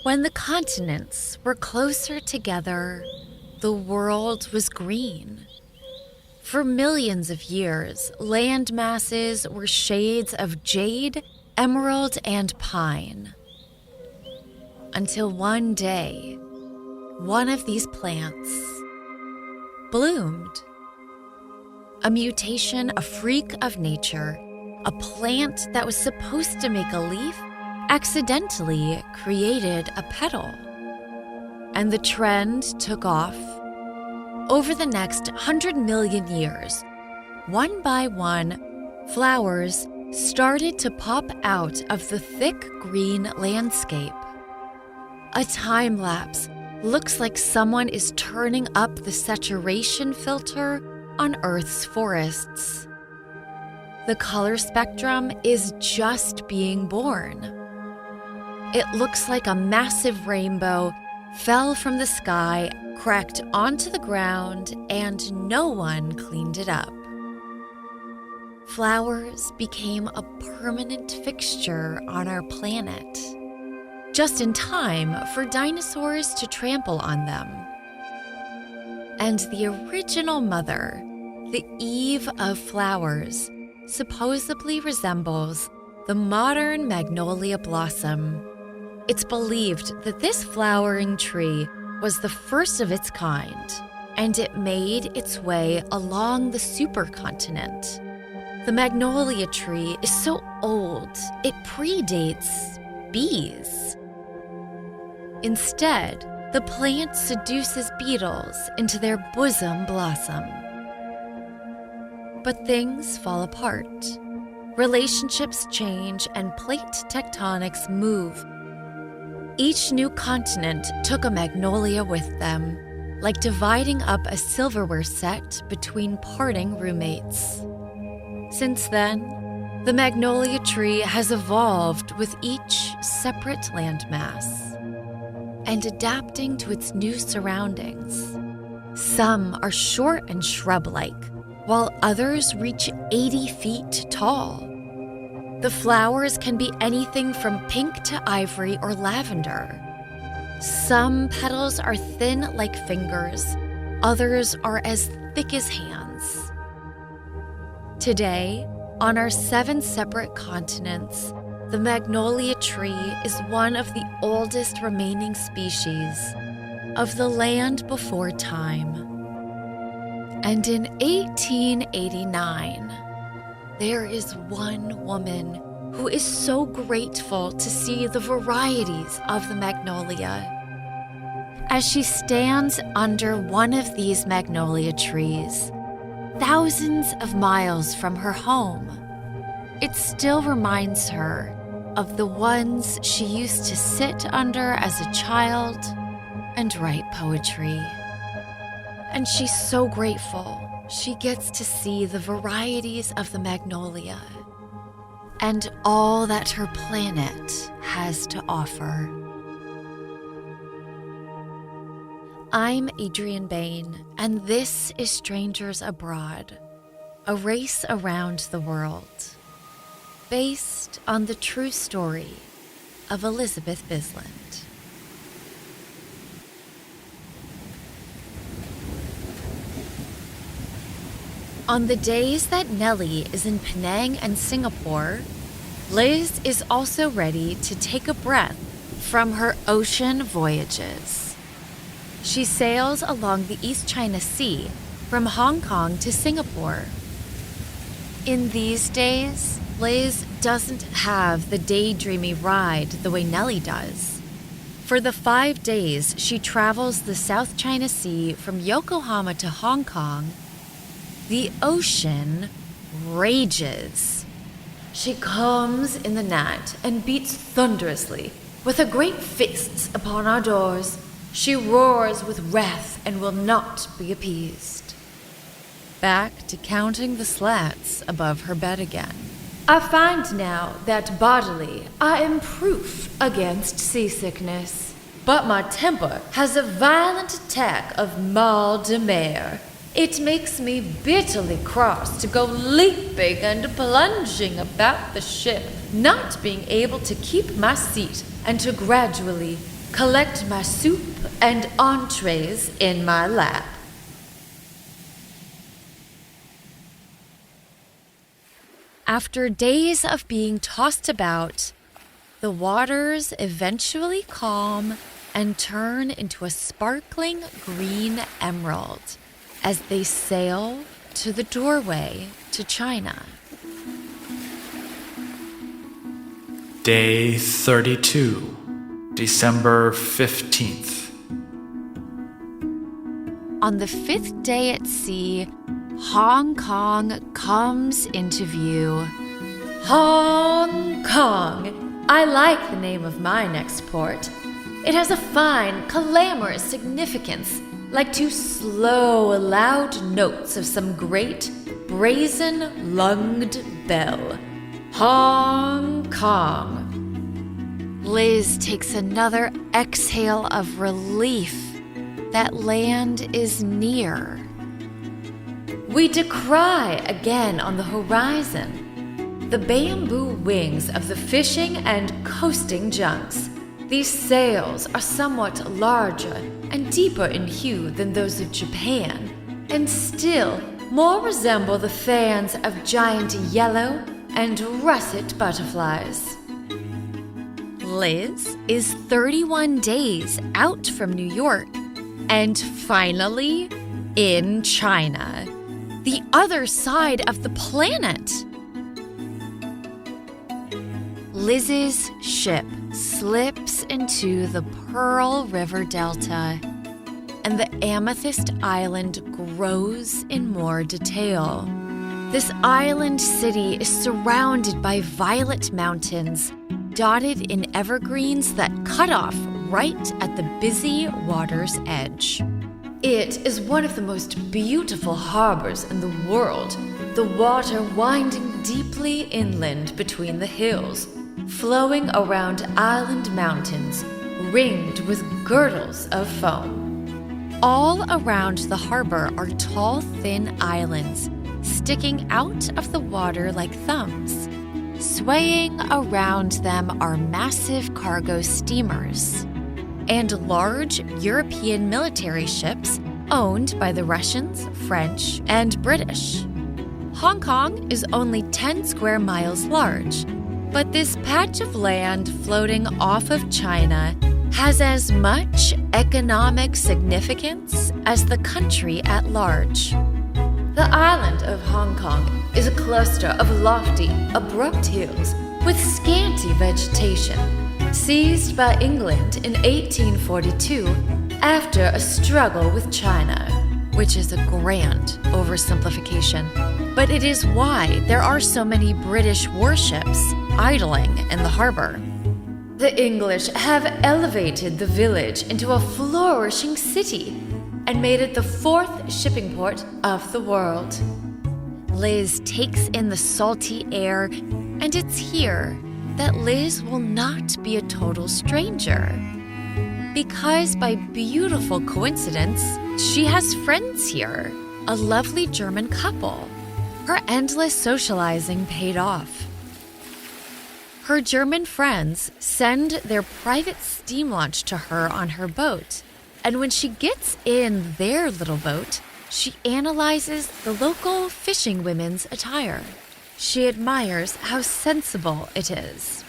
When the continents were closer together, the world was green. For millions of years, land masses were shades of jade, emerald, and pine. Until one day, one of these plants bloomed. A mutation, a freak of nature, a plant that was supposed to make a leaf accidentally created a petal. And the trend took off. Over the next 100 million years, one by one, flowers started to pop out of the thick green landscape. A time lapse looks like someone is turning up the saturation filter on Earth's forests. The color spectrum is just being born. It looks like a massive rainbow fell from the sky, cracked onto the ground, and no one cleaned it up. Flowers became a permanent fixture on our planet, just in time for dinosaurs to trample on them. And the original mother, the Eve of flowers, supposedly resembles the modern magnolia blossom. It's believed that this flowering tree was the first of its kind, and it made its way along the supercontinent. The magnolia tree is so old, it predates bees. Instead, the plant seduces beetles into their bosom blossom. But things fall apart. Relationships change and plate tectonics move. Each new continent took a magnolia with them, like dividing up a silverware set between parting roommates. Since then, the magnolia tree has evolved with each separate landmass and adapting to its new surroundings. Some are short and shrub-like, while others reach 80 feet tall. The flowers can be anything from pink to ivory or lavender. Some petals are thin like fingers, others are as thick as hands. Today, on our 7 separate continents, the magnolia tree is one of the oldest remaining species of the land before time. And in 1889, there is one woman who is so grateful to see the varieties of the magnolia. As she stands under one of these magnolia trees, thousands of miles from her home, it still reminds her of the ones she used to sit under as a child and write poetry. And she's so grateful she gets to see the varieties of the magnolia and all that her planet has to offer. I'm Adrien Behn, and this is Strangers Abroad, a race around the world, based on the true story of Elizabeth Bisland. On the days that Nellie is in Penang and Singapore, Liz is also ready to take a breath from her ocean voyages. She sails along the East China Sea from Hong Kong to Singapore. In these days, Liz doesn't have the daydreamy ride the way Nellie does. For the 5 days she travels the South China Sea from Yokohama to Hong Kong, the ocean rages. She comes in the night and beats thunderously with her great fists upon our doors. She roars with wrath and will not be appeased. Back to counting the slats above her bed again. I find now that bodily I am proof against seasickness, but my temper has a violent attack of mal de mer. It makes me bitterly cross to go leaping and plunging about the ship, not being able to keep my seat, and to gradually collect my soup and entrees in my lap. After days of being tossed about, the waters eventually calm and turn into a sparkling green emerald as they sail to the doorway to China. Day 32, December 15th. On the 5th day at sea, Hong Kong comes into view. Hong Kong! I like the name of my next port. It has a fine, clamorous significance, like two slow, loud notes of some great, brazen-lunged bell. Hong Kong. Liz takes another exhale of relief. That land is near. We descry again on the horizon the bamboo wings of the fishing and coasting junks. These sails are somewhat larger and deeper in hue than those of Japan, and still more resemble the fans of giant yellow and russet butterflies. Liz is 31 days out from New York and finally in China, the other side of the planet. Liz's ship slips into the Pearl River Delta, and the Amethyst Island grows in more detail. This island city is surrounded by violet mountains, dotted in evergreens that cut off right at the busy water's edge. It is one of the most beautiful harbors in the world, the water winding deeply inland between the hills, flowing around island mountains, ringed with girdles of foam. All around the harbor are tall, thin islands, sticking out of the water like thumbs. Swaying around them are massive cargo steamers and large European military ships owned by the Russians, French, and British. Hong Kong is only 10 square miles large, but this patch of land floating off of China has as much economic significance as the country at large. The island of Hong Kong is a cluster of lofty, abrupt hills with scanty vegetation, seized by England in 1842 after a struggle with China, which is a grand oversimplification. But it is why there are so many British warships idling in the harbor. The English have elevated the village into a flourishing city and made it the 4th shipping port of the world. Liz takes in the salty air, and it's here that Liz will not be a total stranger. Because by beautiful coincidence, she has friends here, a lovely German couple. Her endless socializing paid off. Her German friends send their private steam launch to her on her boat, and when she gets in their little boat, she analyzes the local fishing women's attire. She admires how sensible it is.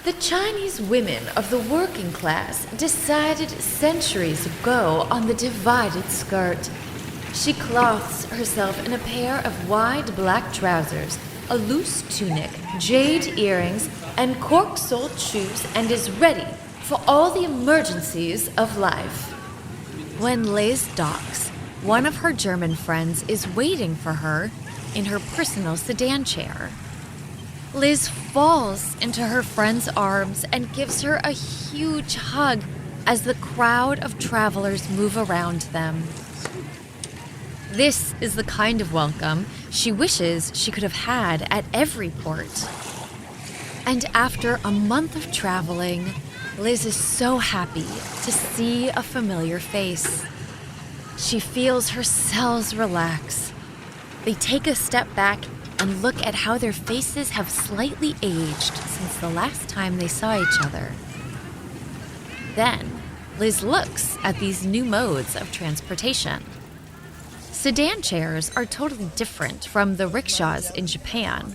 The Chinese women of the working class decided centuries ago on the divided skirt. She clothes herself in a pair of wide black trousers, a loose tunic, jade earrings, and cork-soled shoes, and is ready for all the emergencies of life. When Liz docks, one of her German friends is waiting for her in her personal sedan chair. Liz falls into her friend's arms and gives her a huge hug as the crowd of travelers move around them. This is the kind of welcome she wishes she could have had at every port. And after a month of traveling, Liz is so happy to see a familiar face. She feels her cells relax. They take a step back and look at how their faces have slightly aged since the last time they saw each other. Then, Liz looks at these new modes of transportation. Sedan chairs are totally different from the rickshaws in Japan.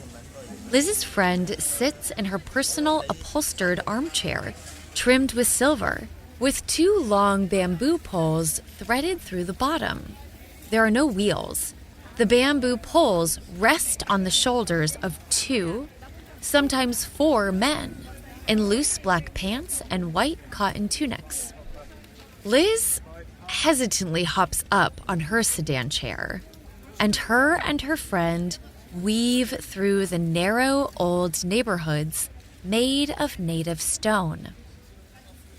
Liz's friend sits in her personal upholstered armchair, trimmed with silver, with 2 long bamboo poles threaded through the bottom. There are no wheels. The bamboo poles rest on the shoulders of 2, sometimes 4 men, in loose black pants and white cotton tunics. Liz hesitantly hops up on her sedan chair, and her friend weave through the narrow old neighborhoods made of native stone.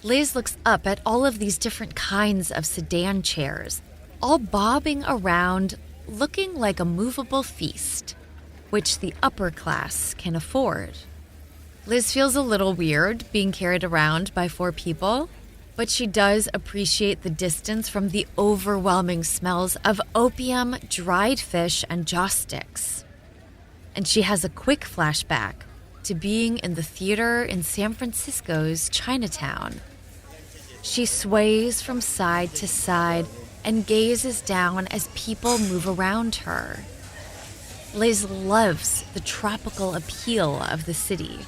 Liz looks up at all of these different kinds of sedan chairs, all bobbing around, looking like a movable feast, which the upper class can afford. Liz feels a little weird being carried around by 4 people, but she does appreciate the distance from the overwhelming smells of opium, dried fish, and joss sticks. And she has a quick flashback to being in the theater in San Francisco's Chinatown. She sways from side to side and gazes down as people move around her. Liz loves the tropical appeal of the city.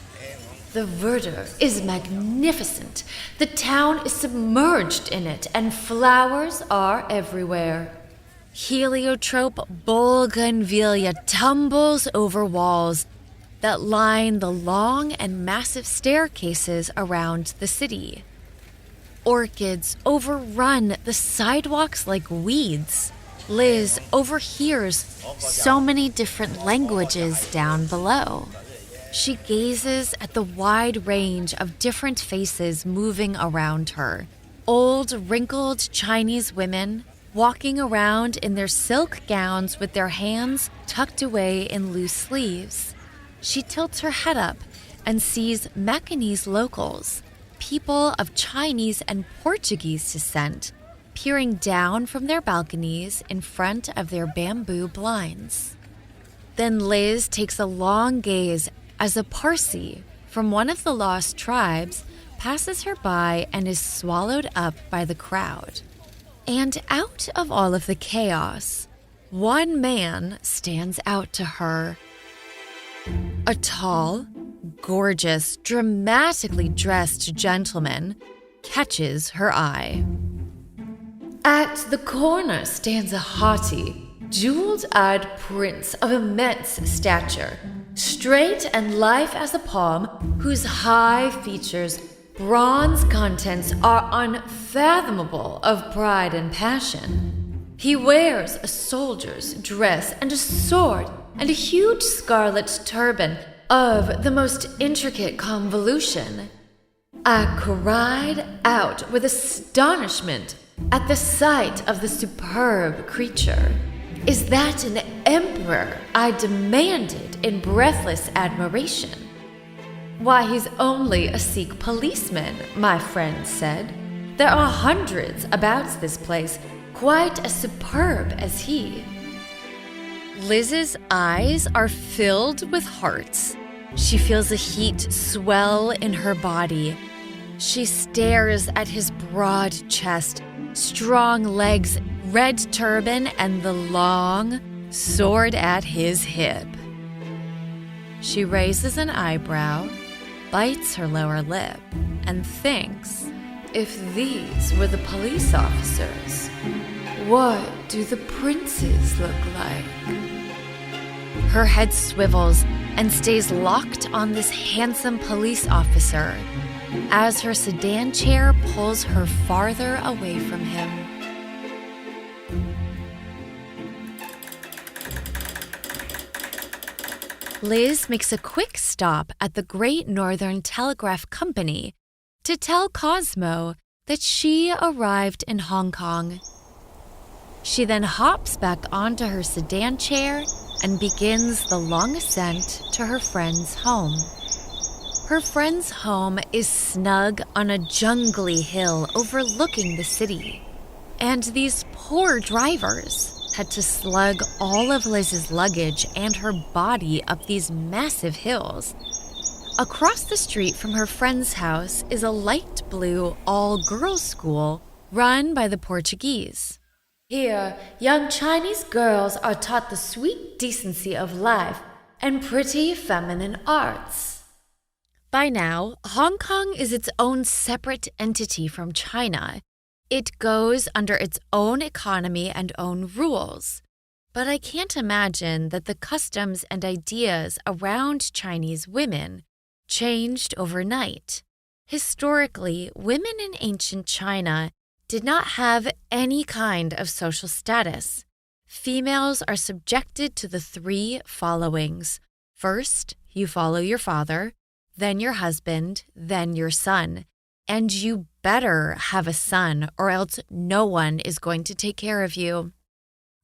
The verdure is magnificent. The town is submerged in it, and flowers are everywhere. Heliotrope bougainvillea tumbles over walls that line the long and massive staircases around the city. Orchids overrun the sidewalks like weeds. Liz overhears so many different languages down below. She gazes at the wide range of different faces moving around her. Old, wrinkled Chinese women walking around in their silk gowns with their hands tucked away in loose sleeves. She tilts her head up and sees Macanese locals, people of Chinese and Portuguese descent, peering down from their balconies in front of their bamboo blinds. Then Liz takes a long gaze as a Parsi from one of the lost tribes passes her by and is swallowed up by the crowd. And out of all of the chaos, one man stands out to her. A tall, gorgeous, dramatically dressed gentleman catches her eye. At the corner stands a haughty, jeweled-eyed prince of immense stature, straight and lithe as a palm, whose high features, bronze contents are unfathomable of pride and passion. He wears a soldier's dress and a sword and a huge scarlet turban of the most intricate convolution. I cried out with astonishment at the sight of the superb creature. Is that an emperor? I demanded in breathless admiration. Why, he's only a Sikh policeman, my friend said. There are hundreds about this place, quite as superb as he. Liz's eyes are filled with hearts. She feels a heat swell in her body. She stares at his broad chest, strong legs, red turban, and the long sword at his hip. She raises an eyebrow, bites her lower lip, and thinks, if these were the police officers, what do the princes look like? Her head swivels and stays locked on this handsome police officer as her sedan chair pulls her farther away from him. Liz makes a quick stop at the Great Northern Telegraph Company to tell Cosmo that she arrived in Hong Kong. She then hops back onto her sedan chair and begins the long ascent to her friend's home. Her friend's home is snug on a jungly hill overlooking the city, and these poor drivers had to slug all of Liz's luggage and her body up these massive hills. Across the street from her friend's house is a light blue all-girls school run by the Portuguese. Here, young Chinese girls are taught the sweet decency of life and pretty feminine arts. By now, Hong Kong is its own separate entity from China. It goes under its own economy and own rules. But I can't imagine that the customs and ideas around Chinese women changed overnight. Historically, women in ancient China did not have any kind of social status. Females are subjected to the three followings. First, you follow your father, then your husband, then your son. And you better have a son, or else no one is going to take care of you.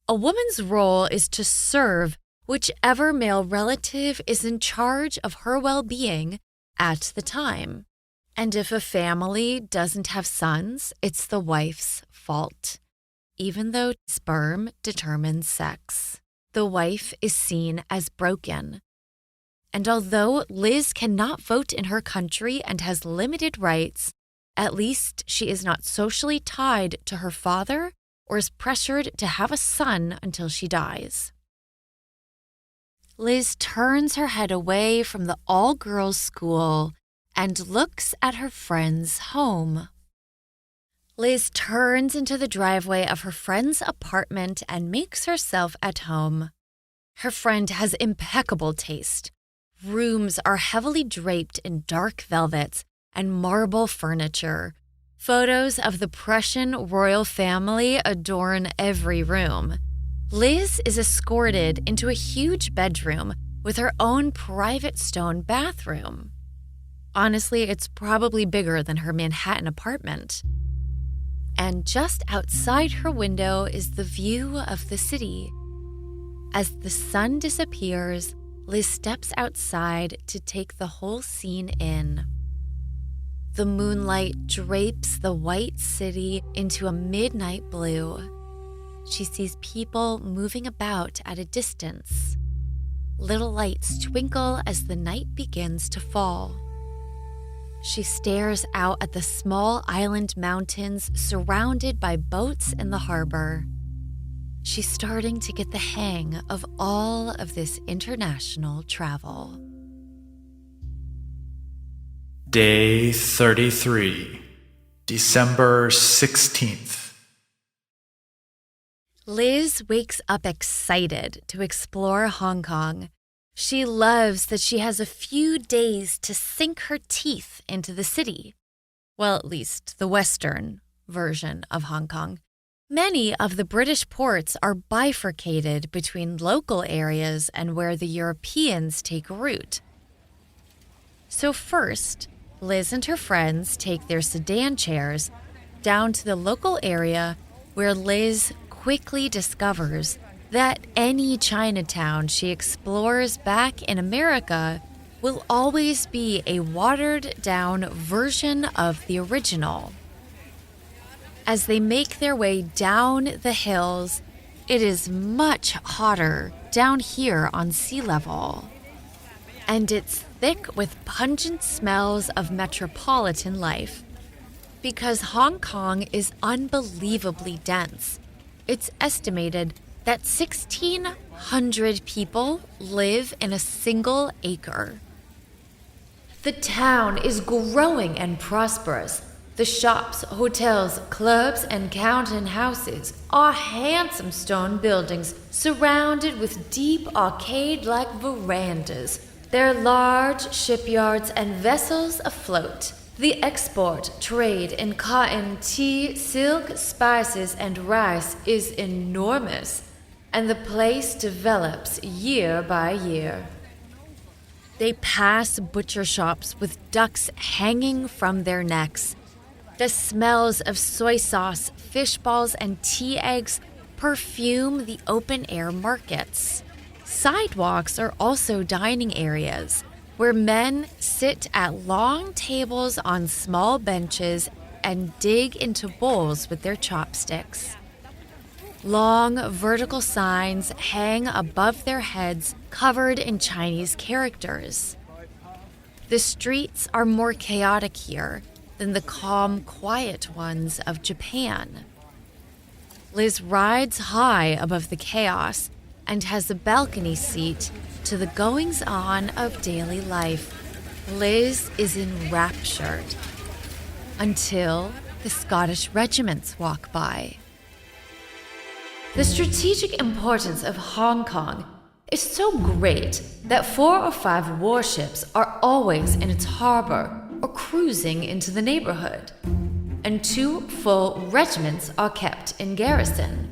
A woman's role is to serve whichever male relative is in charge of her well-being at the time. And if a family doesn't have sons, it's the wife's fault. Even though sperm determines sex, the wife is seen as broken. And although Liz cannot vote in her country and has limited rights, at least she is not socially tied to her father or is pressured to have a son until she dies. Liz turns her head away from the all-girls school and looks at her friend's home. Liz turns into the driveway of her friend's apartment and makes herself at home. Her friend has impeccable taste. Rooms are heavily draped in dark velvets and marble furniture. Photos of the Prussian royal family adorn every room. Liz is escorted into a huge bedroom with her own private stone bathroom. Honestly, it's probably bigger than her Manhattan apartment. And just outside her window is the view of the city. As the sun disappears, Liz steps outside to take the whole scene in. The moonlight drapes the white city into a midnight blue. She sees people moving about at a distance. Little lights twinkle as the night begins to fall. She stares out at the small island mountains surrounded by boats in the harbor. She's starting to get the hang of all of this international travel. Day 33, December 16th. Liz wakes up excited to explore Hong Kong. She loves that she has a few days to sink her teeth into the city. Well, at least the Western version of Hong Kong. Many of the British ports are bifurcated between local areas and where the Europeans take root. So first, Liz and her friends take their sedan chairs down to the local area where Liz quickly discovers that any Chinatown she explores back in America will always be a watered-down version of the original. As they make their way down the hills, it is much hotter down here on sea level. And it's thick with pungent smells of metropolitan life. Because Hong Kong is unbelievably dense, it's estimated that 1,600 people live in a single acre. The town is growing and prosperous. The shops, hotels, clubs, and counting houses are handsome stone buildings surrounded with deep arcade-like verandas. There are large shipyards and vessels afloat. The export trade in cotton, tea, silk, spices, and rice is enormous, and the place develops year by year. They pass butcher shops with ducks hanging from their necks. The smells of soy sauce, fish balls, and tea eggs perfume the open-air markets. Sidewalks are also dining areas, where men sit at long tables on small benches and dig into bowls with their chopsticks. Long vertical signs hang above their heads covered in Chinese characters. The streets are more chaotic here than the calm, quiet ones of Japan. Liz rides high above the chaos and has a balcony seat to the goings-on of daily life. Liz is enraptured until the Scottish regiments walk by. The strategic importance of Hong Kong is so great that 4 or 5 warships are always in its harbor or cruising into the neighborhood, and 2 full regiments are kept in garrison.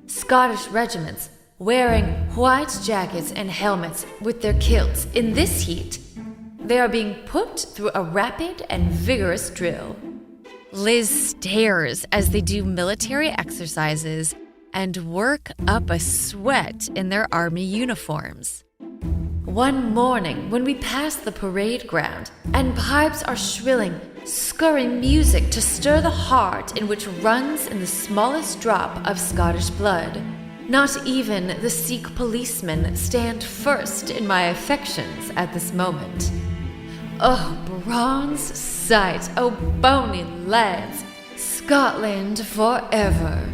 Scottish regiments wearing white jackets and helmets with their kilts in this heat. They are being put through a rapid and vigorous drill. Liz stares as they do military exercises and work up a sweat in their army uniforms. One morning, when we pass the parade ground and pipes are shrilling, scurrying music to stir the heart in which runs in the smallest drop of Scottish blood, not even the Sikh policemen stand first in my affections at this moment. Oh, bronze sight, oh, bony lads, Scotland forever.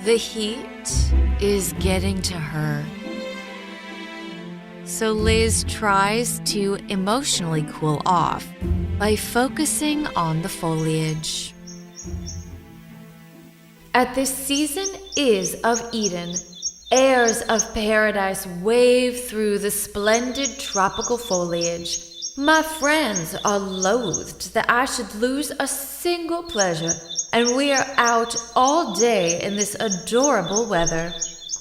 The heat is getting to her. So Liz tries to emotionally cool off by focusing on the foliage. At this season is of Eden, airs of paradise wave through the splendid tropical foliage. My friends are loathed that I should lose a single pleasure, and we are out all day in this adorable weather.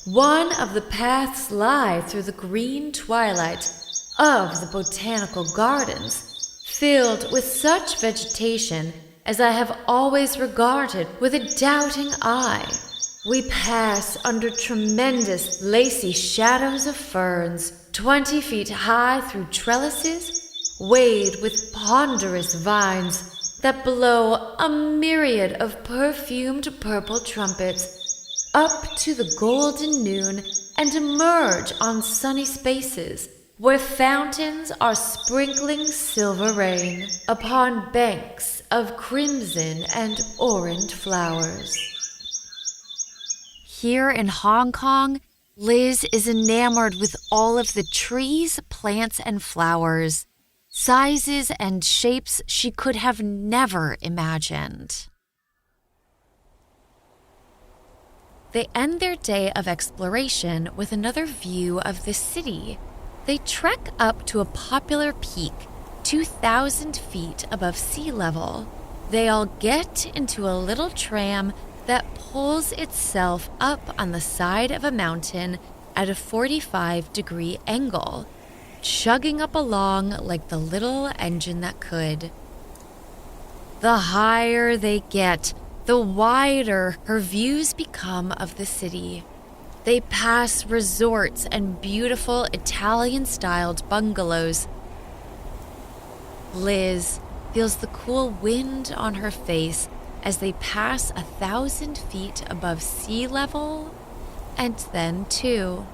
One of the paths lie through the green twilight of the botanical gardens, filled with such vegetation as I have always regarded with a doubting eye. We pass under tremendous lacy shadows of ferns, 20 feet high through trellises, weighted with ponderous vines that blow a myriad of perfumed purple trumpets up to the golden noon and emerge on sunny spaces where fountains are sprinkling silver rain upon banks of crimson and orange flowers. Here in Hong Kong, Liz is enamored with all of the trees, plants, and flowers, sizes and shapes she could have never imagined. They end their day of exploration with another view of the city. They trek up to a popular peak, 2,000 feet above sea level. They all get into a little tram that pulls itself up on the side of a mountain at a 45-degree angle, chugging up along like the little engine that could. The higher they get, the wider her views become of the city. They pass resorts and beautiful Italian-styled bungalows. Liz feels the cool wind on her face as they pass 1,000 feet above sea level, and then 2.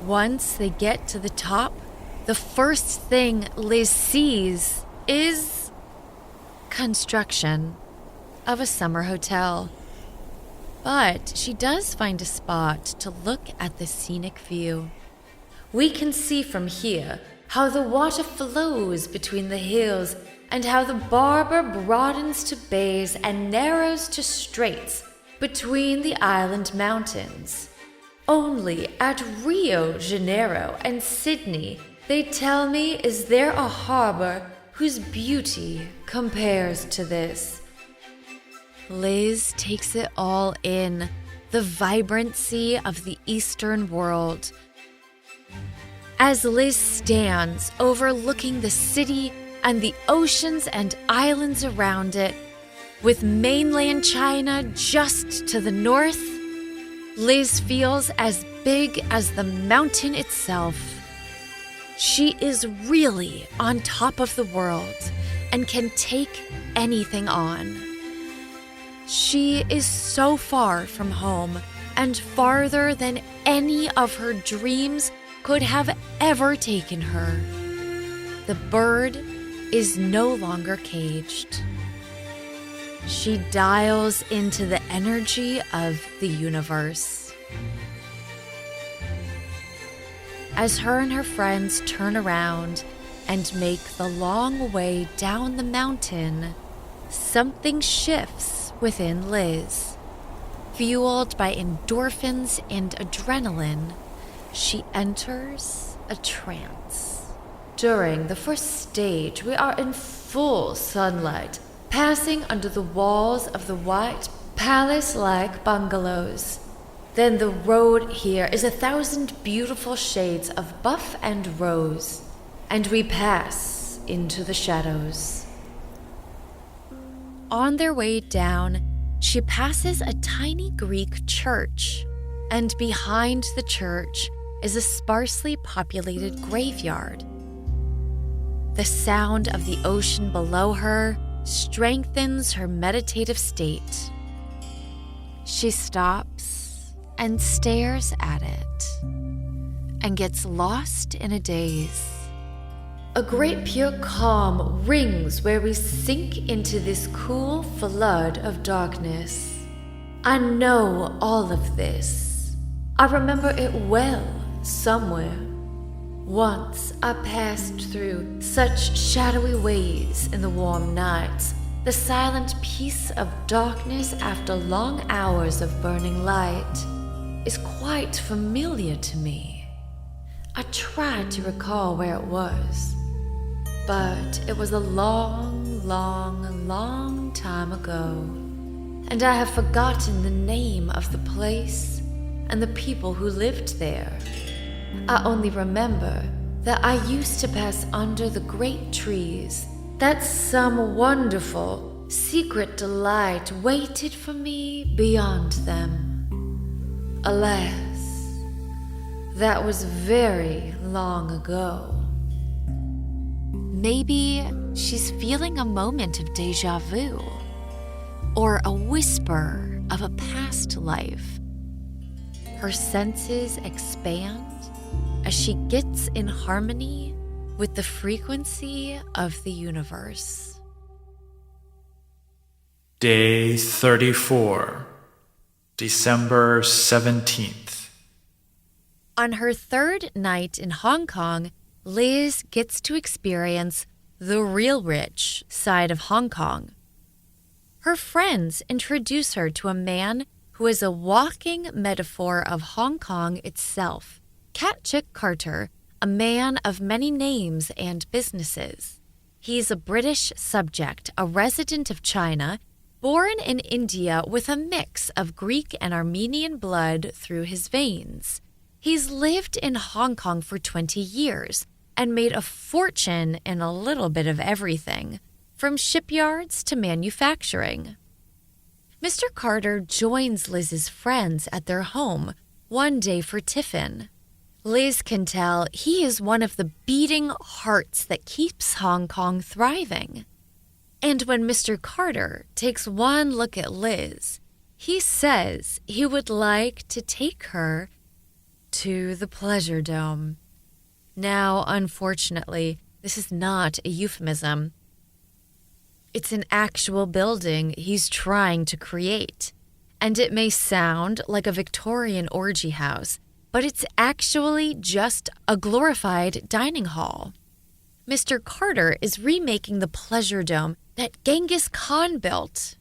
Once they get to the top, the first thing Liz sees is construction of a summer hotel. But she does find a spot to look at the scenic view. We can see from here how the water flows between the hills and how the Barber broadens to bays and narrows to straits between the island mountains. Only at Rio de Janeiro and Sydney, they tell me, is there a harbor whose beauty compares to this. Liz takes it all in, the vibrancy of the Eastern world. As Liz stands overlooking the city and the oceans and islands around it, with mainland China just to the north, Liz feels as big as the mountain itself. She is really on top of the world and can take anything on. She is so far from home and farther than any of her dreams could have ever taken her. The bird is no longer caged. She dials into the energy of the universe. As her and her friends turn around and make the long way down the mountain, something shifts within Liz. Fueled by endorphins and adrenaline, she enters a trance. During the first stage, we are in full sunlight, passing under the walls of the white, palace-like bungalows. Then the road here is 1,000 beautiful shades of buff and rose, and we pass into the shadows. On their way down, she passes a tiny Greek church, and behind the church is a sparsely populated graveyard. The sound of the ocean below her strengthens her meditative state. She stops and stares at it and gets lost in a daze. A great pure calm rings where we sink into this cool flood of darkness. I know all of this. I remember it well somewhere. Once I passed through such shadowy ways in the warm nights, the silent peace of darkness after long hours of burning light is quite familiar to me. I tried to recall where it was, but it was a long, long, long time ago, and I have forgotten the name of the place and the people who lived there. I only remember that I used to pass under the great trees, that some wonderful, secret delight waited for me beyond them. Alas, that was very long ago. Maybe she's feeling a moment of déjà vu, or a whisper of a past life. Her senses expand as she gets in harmony with the frequency of the universe. Day 34, December 17th. On her third night in Hong Kong, Liz gets to experience the real rich side of Hong Kong. Her friends introduce her to a man who is a walking metaphor of Hong Kong itself. Chick Carter, a man of many names and businesses. He's a British subject, a resident of China, born in India with a mix of Greek and Armenian blood through his veins. He's lived in Hong Kong for 20 years and made a fortune in a little bit of everything, from shipyards to manufacturing. Mr. Carter joins Liz's friends at their home one day for tiffin. Liz can tell he is one of the beating hearts that keeps Hong Kong thriving. And when Mr. Carter takes one look at Liz, he says he would like to take her to the Pleasure Dome. Now, unfortunately, this is not a euphemism. It's an actual building he's trying to create, and it may sound like a Victorian orgy house, but it's actually just a glorified dining hall. Mr. Carter is remaking the Pleasure Dome that Genghis Khan built.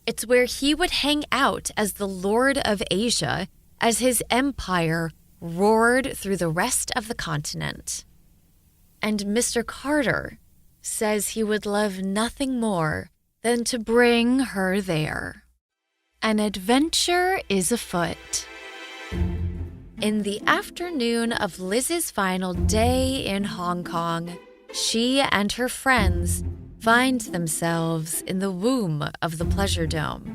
It's where he would hang out as the Lord of Asia as his empire roared through the rest of the continent. And Mr. Carter says he would love nothing more than to bring her there. An adventure is afoot. In the afternoon of Liz's final day in Hong Kong, she and her friends find themselves in the womb of the Pleasure Dome.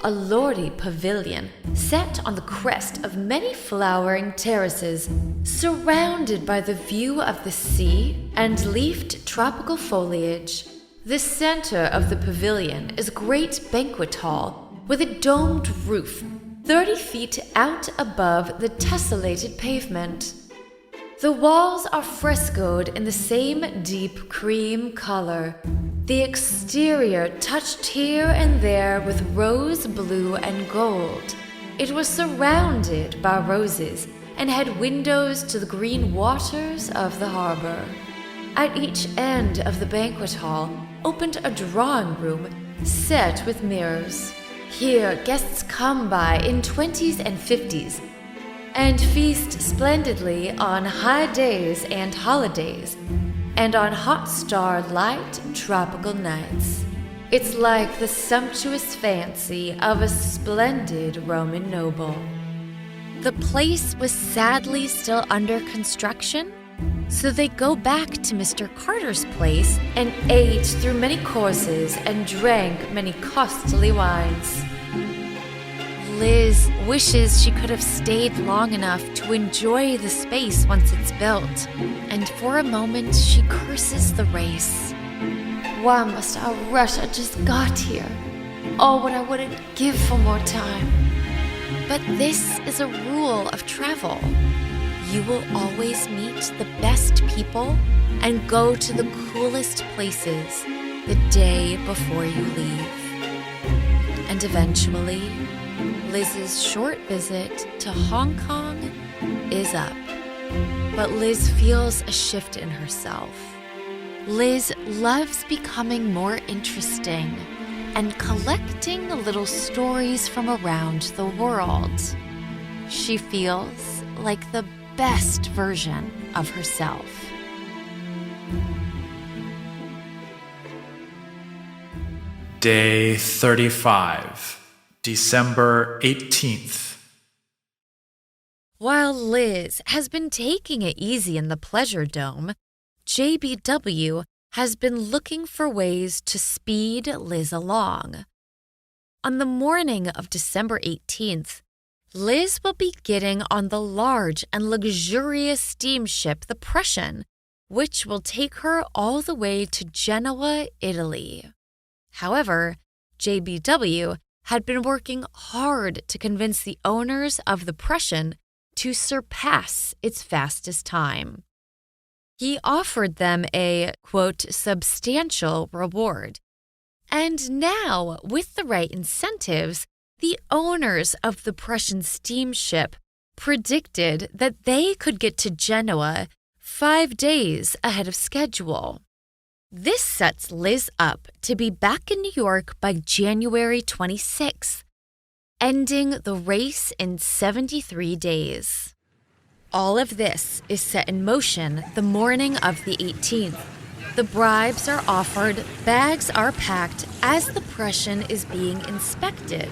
A lordly pavilion set on the crest of many flowering terraces, surrounded by the view of the sea and leafed tropical foliage. The center of the pavilion is a great banquet hall with a domed roof 30 feet out above the tessellated pavement. The walls are frescoed in the same deep cream color, the exterior touched here and there with rose blue and gold. It was surrounded by roses and had windows to the green waters of the harbor. At each end of the banquet hall opened a drawing room set with mirrors. Here guests come by in 20s and 50s and feast splendidly on high days and holidays, and on hot starlight tropical nights. It's like the sumptuous fancy of a splendid Roman noble. The place was sadly still under construction, so they go back to Mr. Carter's place and ate through many courses and drank many costly wines. Liz wishes she could have stayed long enough to enjoy the space once it's built, and for a moment she curses the race. Why must I rush? I just got here. Oh, what I wouldn't give for more time. But this is a rule of travel. You will always meet the best people and go to the coolest places the day before you leave. And eventually, Liz's short visit to Hong Kong is up. But Liz feels a shift in herself. Liz loves becoming more interesting and collecting little stories from around the world. She feels like the best version of herself. Day 35, December 18th. While Liz has been taking it easy in the Pleasure Dome, JBW has been looking for ways to speed Liz along. On the morning of December 18th, Liz will be getting on the large and luxurious steamship the Prussian, which will take her all the way to Genoa, Italy. However, JBW had been working hard to convince the owners of the Prussian to surpass its fastest time. He offered them a, quote, substantial reward. And now, with the right incentives, the owners of the Prussian steamship predicted that they could get to Genoa 5 days ahead of schedule. This sets Liz up to be back in New York by January 26th, ending the race in 73 days. All of this is set in motion the morning of the 18th. The bribes are offered, bags are packed as the Prussian is being inspected.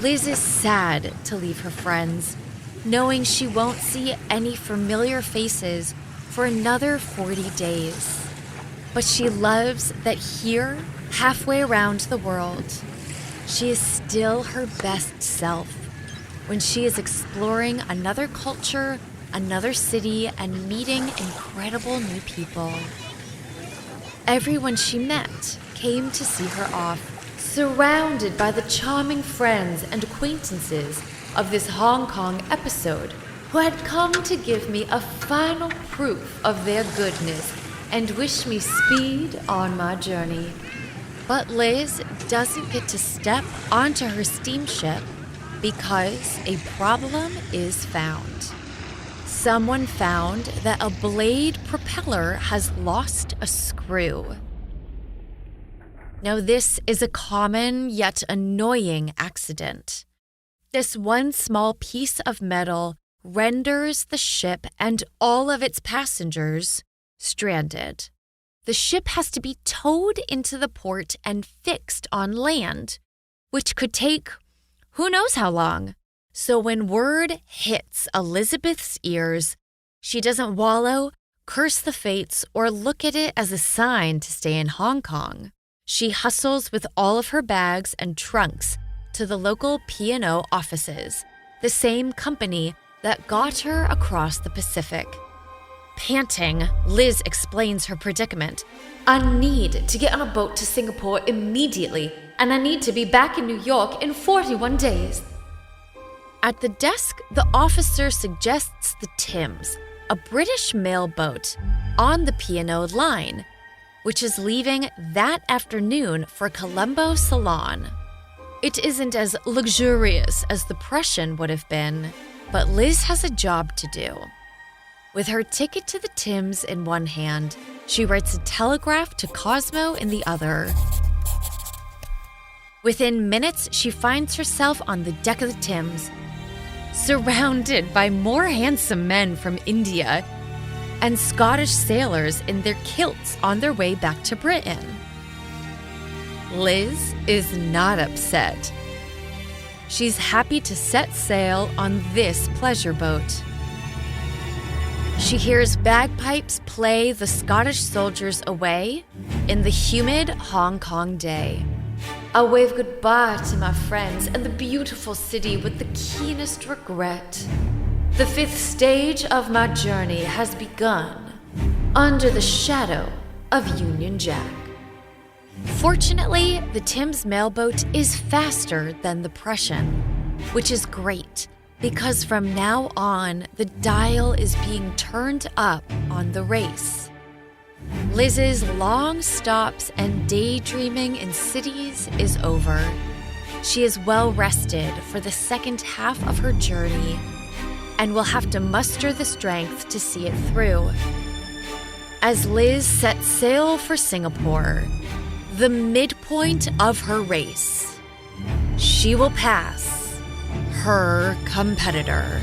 Liz is sad to leave her friends, knowing she won't see any familiar faces for another 40 days. But she loves that here, halfway around the world, she is still her best self when she is exploring another culture, another city, and meeting incredible new people. Everyone she met came to see her off, surrounded by the charming friends and acquaintances of this Hong Kong episode, who had come to give me a final proof of their goodness and wish me speed on my journey. But Liz doesn't get to step onto her steamship because a problem is found. Someone found that a blade propeller has lost a screw. Now, this is a common yet annoying accident. This one small piece of metal renders the ship and all of its passengers stranded. The ship has to be towed into the port and fixed on land, which could take who knows how long. So when word hits Elizabeth's ears, she doesn't wallow, curse the fates, or look at it as a sign to stay in Hong Kong. She hustles with all of her bags and trunks to the local P&O offices, the same company that got her across the Pacific. Panting, Liz explains her predicament. I need to get on a boat to Singapore immediately, and I need to be back in New York in 41 days. At the desk, the officer suggests the Tims, a British mail boat on the P&O line, which is leaving that afternoon for Colombo, Ceylon. It isn't as luxurious as the Prussian would have been, but Liz has a job to do. With her ticket to the Thames in one hand, she writes a telegraph to Cosmo in the other. Within minutes, she finds herself on the deck of the Thames, surrounded by more handsome men from India and Scottish sailors in their kilts on their way back to Britain. Liz is not upset. She's happy to set sail on this pleasure boat. She hears bagpipes play the Scottish soldiers away in the humid Hong Kong day. I wave goodbye to my friends and the beautiful city with the keenest regret. The 5th stage of my journey has begun under the shadow of Union Jack. Fortunately, the Thames mailboat is faster than the Prussian, which is great because from now on, the dial is being turned up on the race. Liz's long stops and daydreaming in cities is over. She is well rested for the second half of her journey and will have to muster the strength to see it through. As Liz sets sail for Singapore, the midpoint of her race, she will pass her competitor.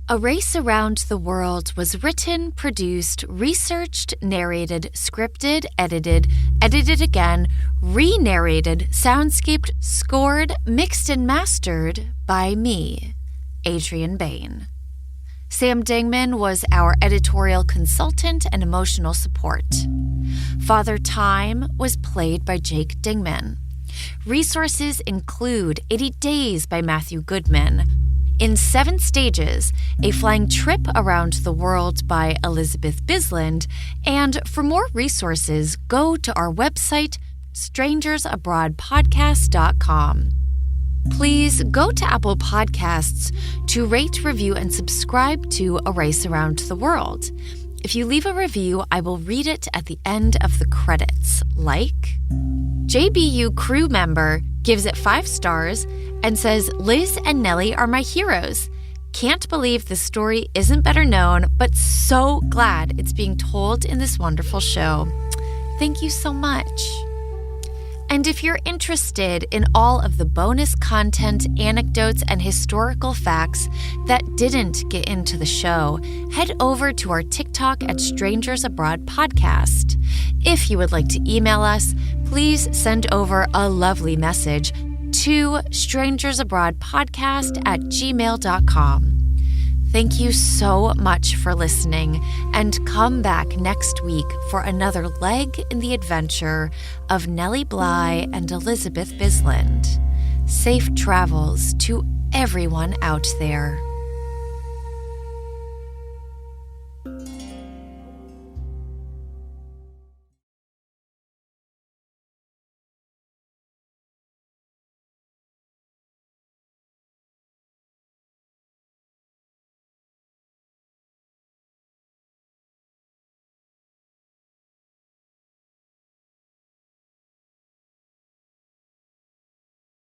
A Race Around the World was written, produced, researched, narrated, scripted, edited again, re-narrated, soundscaped, scored, mixed and mastered by me, Adrien Behn. Sam Dingman was our editorial consultant and emotional support. Father Time was played by Jake Dingman. Resources include 80 Days by Matthew Goodman, In 7 Stages, A Flying Trip Around the World by Elizabeth Bisland, and for more resources, go to our website, strangersabroadpodcast.com. Please go to Apple Podcasts to rate, review, and subscribe to A Race Around the World. If you leave a review, I will read it at the end of the credits, like JBU crew member gives it 5 stars and says, Liz and Nellie are my heroes. Can't believe this story isn't better known, but so glad it's being told in this wonderful show. Thank you so much. And if you're interested in all of the bonus content, anecdotes, and historical facts that didn't get into the show, head over to our TikTok at Strangers Abroad Podcast. If you would like to email us, please send over a lovely message to strangersabroadpodcast@gmail.com. Thank you so much for listening, and come back next week for another leg in the adventure of Nellie Bly and Elizabeth Bisland. Safe travels to everyone out there.